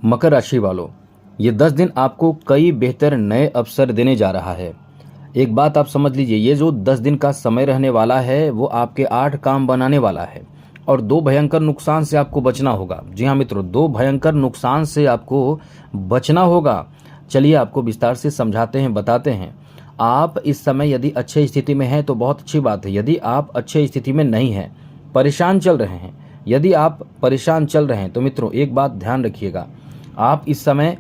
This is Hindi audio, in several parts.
मकर राशि वालों, ये 10 दिन आपको कई बेहतर नए अवसर देने जा रहा है। एक बात आप समझ लीजिए, ये जो 10 दिन का समय रहने वाला है वो आपके 8 काम बनाने वाला है और 2 भयंकर नुकसान से आपको बचना होगा। जी हाँ मित्रों, 2 भयंकर नुकसान से आपको बचना होगा। चलिए आपको विस्तार से समझाते हैं, बताते हैं। आप इस समय यदि अच्छे स्थिति में हैं तो बहुत अच्छी बात है। यदि आप अच्छे स्थिति में नहीं हैं, परेशान चल रहे हैं, यदि आप परेशान चल रहे हैं तो मित्रों एक बात ध्यान रखिएगा, आप इस समय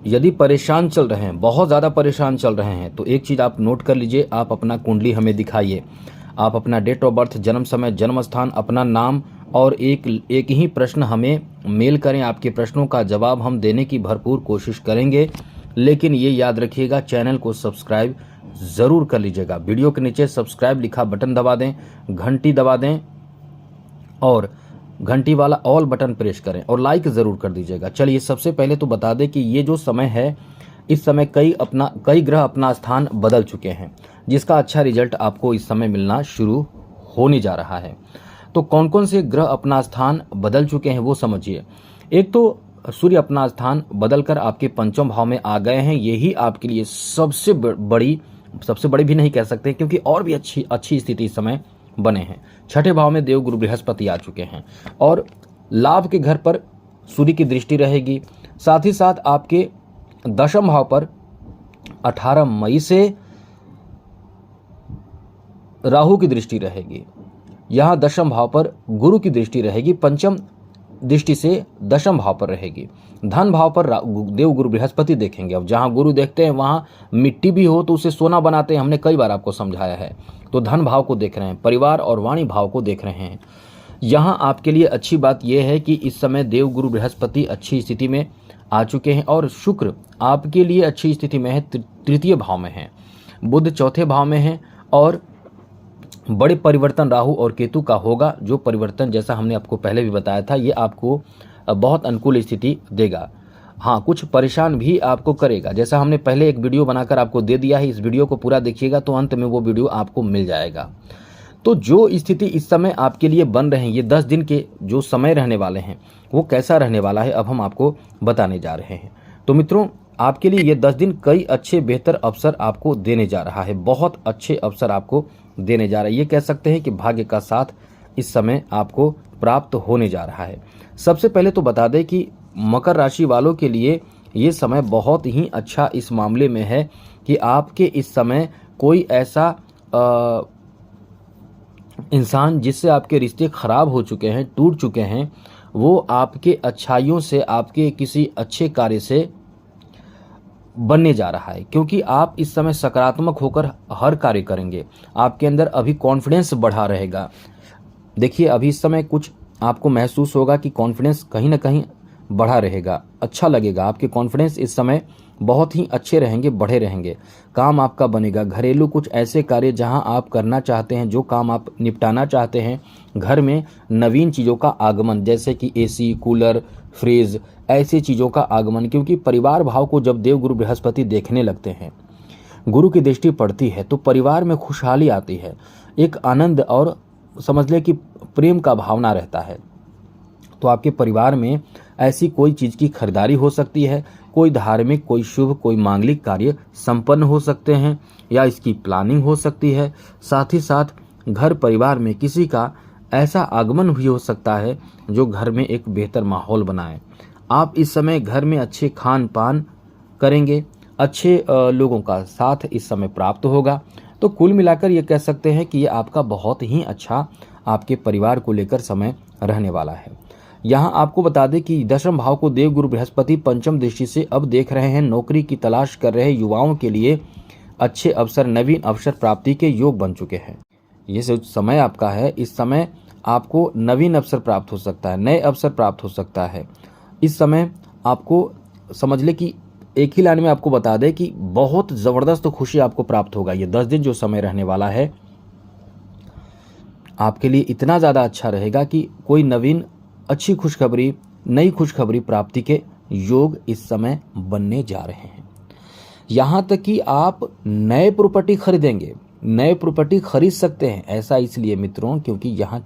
यदि परेशान चल रहे हैं, बहुत ज़्यादा परेशान चल रहे हैं, तो एक चीज़ आप नोट कर लीजिए। आप अपना कुंडली हमें दिखाइए। आप अपना डेट ऑफ बर्थ, जन्म समय, जन्म स्थान, अपना नाम और एक ही प्रश्न हमें मेल करें। आपके प्रश्नों का जवाब हम देने की भरपूर कोशिश करेंगे। लेकिन ये याद रखिएगा, चैनल को सब्सक्राइब ज़रूर कर लीजिएगा। वीडियो के नीचे सब्सक्राइब लिखा बटन दबा दें, घंटी दबा दें और घंटी वाला ऑल बटन प्रेस करें और लाइक ज़रूर कर दीजिएगा। चलिए सबसे पहले तो बता दें कि ये जो समय है, इस समय कई ग्रह अपना स्थान बदल चुके हैं, जिसका अच्छा रिजल्ट आपको इस समय मिलना शुरू होने जा रहा है। तो कौन कौन से ग्रह अपना स्थान बदल चुके हैं वो समझिए। एक तो सूर्य अपना स्थान बदलकर आपके पंचम भाव में आ गए हैं। यही आपके लिए सबसे बड़ी भी नहीं कह सकते, क्योंकि और भी अच्छी स्थिति इस समय बने हैं। छठे भाव में देवगुरु बृहस्पति आ चुके हैं और लाभ के घर पर सूर्य की दृष्टि रहेगी। साथ ही साथ आपके दशम भाव पर 18 मई से राहु की दृष्टि रहेगी। यहाँ दशम भाव पर गुरु की दृष्टि रहेगी, पंचम दृष्टि से दशम भाव पर रहेगी। धन भाव पर देव गुरु बृहस्पति देखेंगे। अब जहाँ गुरु देखते हैं वहाँ मिट्टी भी हो तो उसे सोना बनाते हैं, हमने कई बार आपको समझाया है। तो धन भाव को देख रहे हैं, परिवार और वाणी भाव को देख रहे हैं। यहाँ आपके लिए अच्छी बात यह है कि इस समय देव गुरु बृहस्पति अच्छी स्थिति में आ चुके हैं और शुक्र आपके लिए अच्छी स्थिति में है, तृतीय भाव में है। बुध चौथे भाव में है और बड़े परिवर्तन राहु और केतु का होगा। जो परिवर्तन, जैसा हमने आपको पहले भी बताया था, ये आपको बहुत अनुकूल स्थिति देगा। हाँ, कुछ परेशान भी आपको करेगा, जैसा हमने पहले एक वीडियो बनाकर आपको दे दिया है। इस वीडियो को पूरा देखिएगा तो अंत में वो वीडियो आपको मिल जाएगा। तो जो स्थिति इस समय आपके लिए बन रहे हैं, ये 10 दिन के जो समय रहने वाले हैं वो कैसा रहने वाला है, अब हम आपको बताने जा रहे हैं। तो मित्रों, आपके लिए ये 10 दिन कई अच्छे बेहतर अवसर आपको देने जा रहा है। बहुत अच्छे अवसर आपको देने जा रहा है। ये कह सकते हैं कि भाग्य का साथ इस समय आपको प्राप्त होने जा रहा है। सबसे पहले तो बता दें कि मकर राशि वालों के लिए ये समय बहुत ही अच्छा इस मामले में है कि आपके इस समय कोई ऐसा इंसान जिससे आपके रिश्ते खराब हो चुके हैं, टूट चुके हैं, वो आपके अच्छाइयों से, आपके किसी अच्छे कार्य से बनने जा रहा है। क्योंकि आप इस समय सकारात्मक होकर हर कार्य करेंगे। आपके अंदर अभी कॉन्फिडेंस बढ़ा रहेगा। देखिए, अभी इस समय कुछ आपको महसूस होगा कि कॉन्फिडेंस कहीं ना कहीं बढ़ा रहेगा, अच्छा लगेगा। आपके कॉन्फिडेंस इस समय बहुत ही अच्छे रहेंगे, बढ़े रहेंगे। काम आपका बनेगा। घरेलू कुछ ऐसे कार्य जहां आप करना चाहते हैं, जो काम आप निपटाना चाहते हैं, घर में नवीन चीज़ों का आगमन, जैसे कि एसी, कूलर, फ्रिज, ऐसी चीज़ों का आगमन। क्योंकि परिवार भाव को जब देव गुरु बृहस्पति देखने लगते हैं, गुरु की दृष्टि पड़ती है, तो परिवार में खुशहाली आती है, एक आनंद और समझ ले कि प्रेम का भावना रहता है। तो आपके परिवार में ऐसी कोई चीज़ की खरीदारी हो सकती है, कोई धार्मिक, कोई शुभ, कोई मांगलिक कार्य संपन्न हो सकते हैं या इसकी प्लानिंग हो सकती है। साथ ही साथ घर परिवार में किसी का ऐसा आगमन भी हो सकता है जो घर में एक बेहतर माहौल बनाए। आप इस समय घर में अच्छे खान पान करेंगे, अच्छे लोगों का साथ इस समय प्राप्त होगा। तो कुल मिलाकर ये कह सकते हैं कि ये आपका बहुत ही अच्छा आपके परिवार को लेकर समय रहने वाला है। यहाँ आपको बता दें कि दशम भाव को देव गुरु बृहस्पति पंचम दृष्टि से अब देख रहे हैं। नौकरी की तलाश कर रहे युवाओं के लिए अच्छे अवसर, नवीन अवसर प्राप्ति के योग बन चुके हैं। ये जो समय आपका है, इस समय आपको नवीन अवसर प्राप्त हो सकता है, नए अवसर प्राप्त हो सकता है। इस समय आपको समझ ले कि एक ही लाइन में आपको बता दें कि बहुत ज़बरदस्त खुशी आपको प्राप्त होगा। ये 10 दिन जो समय रहने वाला है आपके लिए इतना ज़्यादा अच्छा रहेगा कि कोई नवीन अच्छी खुशखबरी, नई खुशखबरी प्राप्ति के योग इस समय बनने जा रहे हैं। यहाँ तक कि आप नए प्रॉपर्टी खरीदेंगे, नए प्रॉपर्टी खरीद सकते हैं। ऐसा इसलिए मित्रों, क्योंकि यहाँ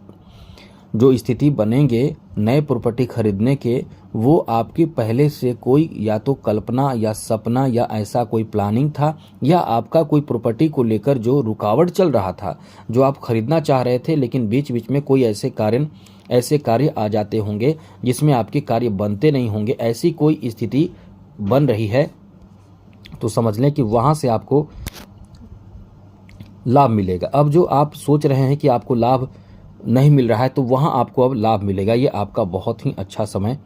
जो स्थिति बनेंगे नए प्रॉपर्टी खरीदने के वो आपकी पहले से कोई या तो कल्पना या सपना या ऐसा कोई प्लानिंग था, या आपका कोई प्रॉपर्टी को लेकर जो रुकावट चल रहा था, जो आप खरीदना चाह रहे थे लेकिन बीच बीच में कोई ऐसे कार्य आ जाते होंगे जिसमें आपके कार्य बनते नहीं होंगे, ऐसी कोई स्थिति बन रही है तो समझ लें कि वहाँ से आपको लाभ मिलेगा। अब जो आप सोच रहे हैं कि आपको लाभ नहीं मिल रहा है, तो वहाँ आपको अब लाभ मिलेगा। ये आपका बहुत ही अच्छा समय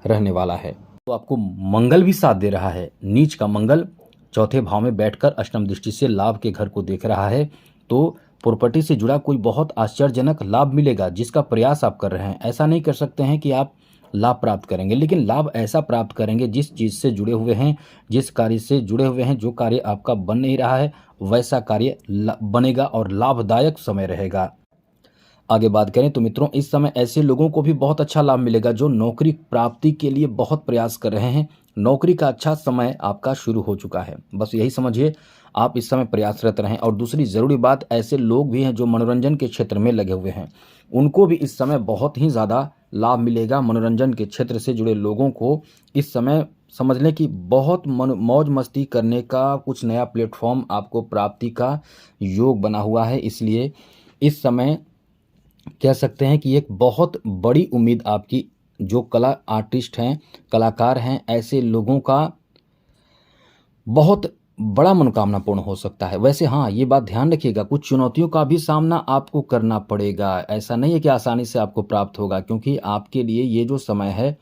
रहने वाला है। तो आपको मंगल भी साथ दे रहा है। नीच का मंगल चौथे भाव में बैठकर अष्टम दृष्टि से लाभ के घर को देख रहा है, तो प्रॉपर्टी से जुड़ा कोई बहुत आश्चर्यजनक लाभ मिलेगा जिसका प्रयास आप कर रहे हैं। ऐसा नहीं कर सकते हैं कि आप लाभ प्राप्त करेंगे, लेकिन लाभ ऐसा प्राप्त करेंगे जिस चीज़ से जुड़े हुए हैं, जिस कार्य से जुड़े हुए हैं, जो कार्य आपका बन नहीं रहा है वैसा कार्य बनेगा और लाभदायक समय रहेगा। आगे बात करें तो मित्रों, इस समय ऐसे लोगों को भी बहुत अच्छा लाभ मिलेगा जो नौकरी प्राप्ति के लिए बहुत प्रयास कर रहे हैं। नौकरी का अच्छा समय आपका शुरू हो चुका है, बस यही समझिए आप इस समय प्रयासरत रहें। और दूसरी ज़रूरी बात, ऐसे लोग भी हैं जो मनोरंजन के क्षेत्र में लगे हुए हैं, उनको भी इस समय बहुत ही ज़्यादा लाभ मिलेगा। मनोरंजन के क्षेत्र से जुड़े लोगों को इस समय समझ लें कि बहुत मौज मस्ती करने का कुछ नया प्लेटफॉर्म आपको प्राप्ति का योग बना हुआ है। इसलिए इस समय कह सकते हैं कि एक बहुत बड़ी उम्मीद आपकी, जो कला आर्टिस्ट हैं, कलाकार हैं, ऐसे लोगों का बहुत बड़ा मनोकामना पूर्ण हो सकता है। वैसे हाँ, ये बात ध्यान रखिएगा, कुछ चुनौतियों का भी सामना आपको करना पड़ेगा। ऐसा नहीं है कि आसानी से आपको प्राप्त होगा, क्योंकि आपके लिए ये जो समय है,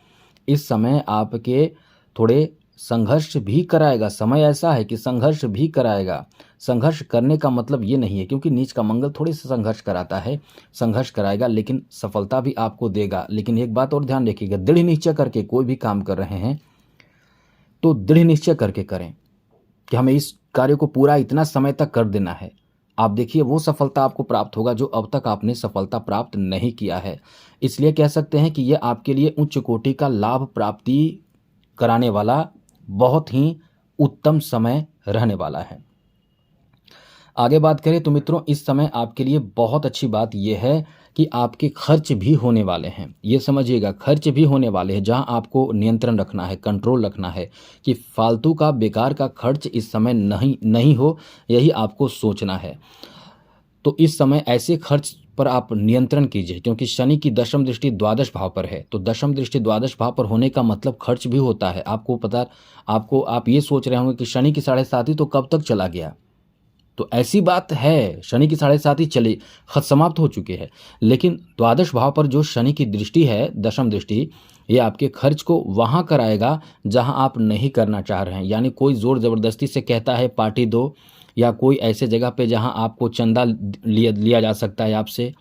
इस समय आपके थोड़े संघर्ष भी कराएगा। समय ऐसा है कि संघर्ष भी कराएगा। संघर्ष करने का मतलब ये नहीं है, क्योंकि नीच का मंगल थोड़े से संघर्ष कराता है, संघर्ष कराएगा लेकिन सफलता भी आपको देगा। लेकिन एक बात और ध्यान रखिएगा, दृढ़ निश्चय करके कोई भी काम कर रहे हैं तो दृढ़ निश्चय करके करें कि हमें इस कार्य को पूरा इतना समय तक कर देना है। आप देखिए वो सफलता आपको प्राप्त होगा जो अब तक आपने सफलता प्राप्त नहीं किया है। इसलिए कह सकते हैं कि यह आपके लिए उच्च कोटि का लाभ प्राप्ति कराने वाला बहुत ही उत्तम समय रहने वाला है। आगे बात करें तो मित्रों, इस समय आपके लिए बहुत अच्छी बात यह है कि आपके खर्च भी होने वाले हैं। ये समझिएगा, खर्च भी होने वाले हैं, जहां आपको नियंत्रण रखना है, कंट्रोल रखना है कि फालतू का बेकार का खर्च इस समय नहीं हो, यही आपको सोचना है। तो इस समय ऐसे खर्च पर आप नियंत्रण कीजिए, क्योंकि शनि की दशम दृष्टि द्वादश भाव पर है। तो दशम दृष्टि द्वादश भाव पर होने का मतलब खर्च भी होता है। आप ये सोच रहे होंगे कि शनि की 7.5 तो कब तक चला गया, तो ऐसी बात है, शनि की 7.5 चले समाप्त हो चुके हैं, लेकिन द्वादश भाव पर जो शनि की दृष्टि है, दशम दृष्टि, ये आपके खर्च को वहां कराएगा जहां आप नहीं करना चाह रहे हैं। यानी कोई जोर जबरदस्ती से कहता है पार्टी दो, या कोई ऐसे जगह पे जहां आपको चंदा लिया जा सकता है आपसे,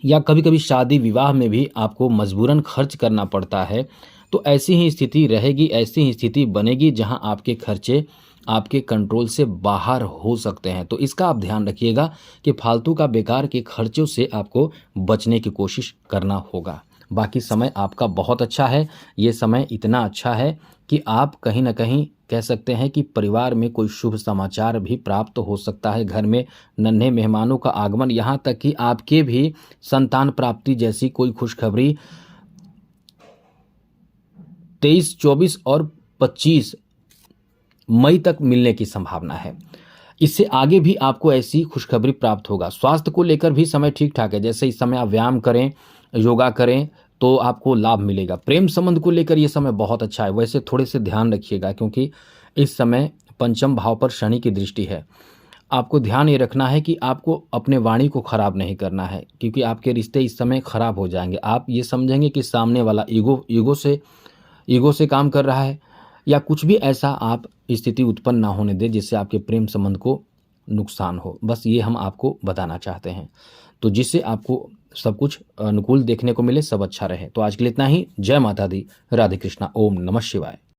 या कभी कभी शादी विवाह में भी आपको मजबूरन खर्च करना पड़ता है। तो ऐसी ही स्थिति रहेगी, ऐसी ही स्थिति बनेगी जहां आपके खर्चे आपके कंट्रोल से बाहर हो सकते हैं। तो इसका आप ध्यान रखिएगा कि फालतू का बेकार के खर्चों से आपको बचने की कोशिश करना होगा। बाकी समय आपका बहुत अच्छा है। ये समय इतना अच्छा है कि आप कहीं ना कहीं कह सकते हैं कि परिवार में कोई शुभ समाचार भी प्राप्त हो सकता है। घर में नन्हे मेहमानों का आगमन, यहाँ तक कि आपके भी संतान प्राप्ति जैसी कोई खुशखबरी 23, 24 और 25 मई तक मिलने की संभावना है। इससे आगे भी आपको ऐसी खुशखबरी प्राप्त होगा। स्वास्थ्य को लेकर भी समय ठीक ठाक है, जैसे इस समय आप व्यायाम करें, योगा करें तो आपको लाभ मिलेगा। प्रेम संबंध को लेकर यह समय बहुत अच्छा है। वैसे थोड़े से ध्यान रखिएगा, क्योंकि इस समय पंचम भाव पर शनि की दृष्टि है। आपको ध्यान ये रखना है कि आपको अपने वाणी को खराब नहीं करना है, क्योंकि आपके रिश्ते इस समय खराब हो जाएंगे। आप ये समझेंगे कि सामने वाला ईगो से काम कर रहा है, या कुछ भी ऐसा आप स्थिति उत्पन्न ना होने दे जिससे आपके प्रेम संबंध को नुकसान हो। बस ये हम आपको बताना चाहते हैं, तो जिससे आपको सब कुछ अनुकूल देखने को मिले, सब अच्छा रहे। तो आज के लिए इतना ही। जय माता दी, राधे कृष्णा, ओम नमः शिवाय।